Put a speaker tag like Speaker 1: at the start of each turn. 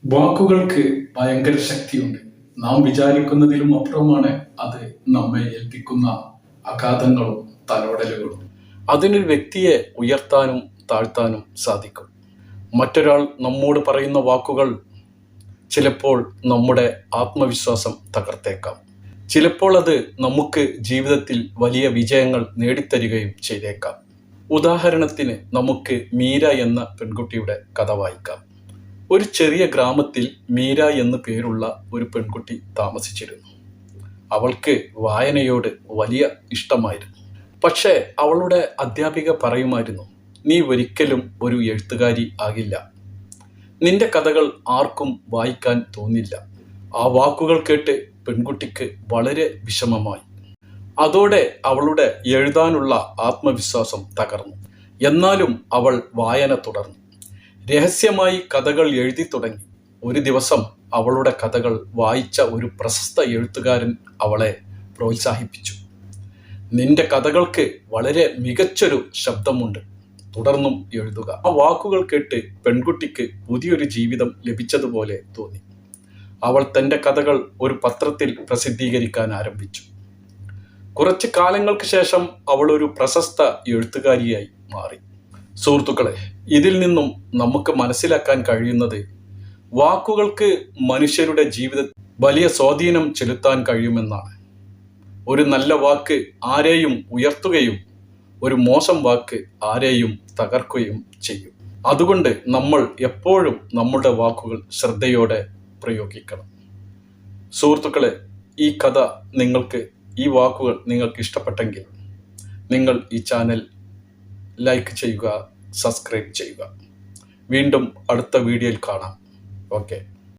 Speaker 1: വാക്കുകൾക്ക് ഭയങ്കര ശക്തിയുണ്ട്. നാം വിചാരിക്കുന്നതിലും അപ്പുറമാണ് അത് നമ്മെ ഏൽപ്പിക്കുന്ന അഘാതങ്ങളും തലോടലുകളും. അതിനൊരു വ്യക്തിയെ ഉയർത്താനും താഴ്ത്താനും സാധിക്കും. മറ്റൊരാൾ നമ്മോട് പറയുന്ന വാക്കുകൾ ചിലപ്പോൾ നമ്മുടെ ആത്മവിശ്വാസം തകർത്തേക്കാം. ചിലപ്പോൾ അത് നമുക്ക് ജീവിതത്തിൽ വലിയ വിജയങ്ങൾ നേടിത്തരികയും ചെയ്തേക്കാം. ഉദാഹരണത്തിന് നമുക്ക് മീര എന്ന പെൺകുട്ടിയുടെ കഥ വായിക്കാം. ഒരു ചെറിയ ഗ്രാമത്തിൽ മീര എന്നു പേരുള്ള ഒരു പെൺകുട്ടി താമസിച്ചിരുന്നു. അവൾക്ക് വായനയോട് വലിയ ഇഷ്ടമായിരുന്നു. പക്ഷേ അവളുടെ അധ്യാപിക പറയുമായിരുന്നു, നീ ഒരിക്കലും ഒരു എഴുത്തുകാരി ആകില്ല, നിന്റെ കഥകൾ ആർക്കും വായിക്കാൻ തോന്നില്ല. ആ വാക്കുകൾ കേട്ട് പെൺകുട്ടിക്ക് വളരെ വിഷമമായി. അതോടെ അവളുടെ എഴുതാനുള്ള ആത്മവിശ്വാസം തകർന്നു. എന്നാലും അവൾ വായന തുടർന്നു. രഹസ്യമായി കഥകൾ എഴുതി തുടങ്ങി. ഒരു ദിവസം അവളുടെ കഥകൾ വായിച്ച ഒരു പ്രശസ്ത എഴുത്തുകാരൻ അവളെ പ്രോത്സാഹിപ്പിച്ചു. നിന്റെ കഥകൾക്ക് വളരെ മികച്ചൊരു ശബ്ദമുണ്ട്, തുടർന്നും എഴുതുക. ആ വാക്കുകൾ കേട്ട് പെൺകുട്ടിക്ക് പുതിയൊരു ജീവിതം ലഭിച്ചതുപോലെ തോന്നി. അവൾ തൻ്റെ കഥകൾ ഒരു പത്രത്തിൽ പ്രസിദ്ധീകരിക്കാൻ ആരംഭിച്ചു. കുറച്ച് കാലങ്ങൾക്ക് ശേഷം അവൾ ഒരു പ്രശസ്ത എഴുത്തുകാരിയായി മാറി. സുഹൃത്തുക്കളെ, ഇതിൽ നിന്നും നമുക്ക് മനസ്സിലാക്കാൻ കഴിയുന്നത് വാക്കുകൾക്ക് മനുഷ്യരുടെ ജീവിതത്തിൽ വലിയ സ്വാധീനം ചെലുത്താൻ കഴിയുമെന്നാണ്. ഒരു നല്ല വാക്ക് ആരെയും ഉയർത്തുകയും ഒരു മോശം വാക്ക് ആരെയും തകർക്കുകയും ചെയ്യും. അതുകൊണ്ട് നമ്മൾ എപ്പോഴും നമ്മുടെ വാക്കുകൾ ശ്രദ്ധയോടെ പ്രയോഗിക്കണം. സുഹൃത്തുക്കളെ, ഈ വാക്കുകൾ നിങ്ങൾക്ക് ഇഷ്ടപ്പെട്ടെങ്കിൽ നിങ്ങൾ ഈ ചാനൽ ലൈക്ക് ചെയ്യുക, സബ്സ്ക്രൈബ് ചെയ്യുക. വീണ്ടും അടുത്ത വീഡിയോയിൽ കാണാം. ഓക്കെ.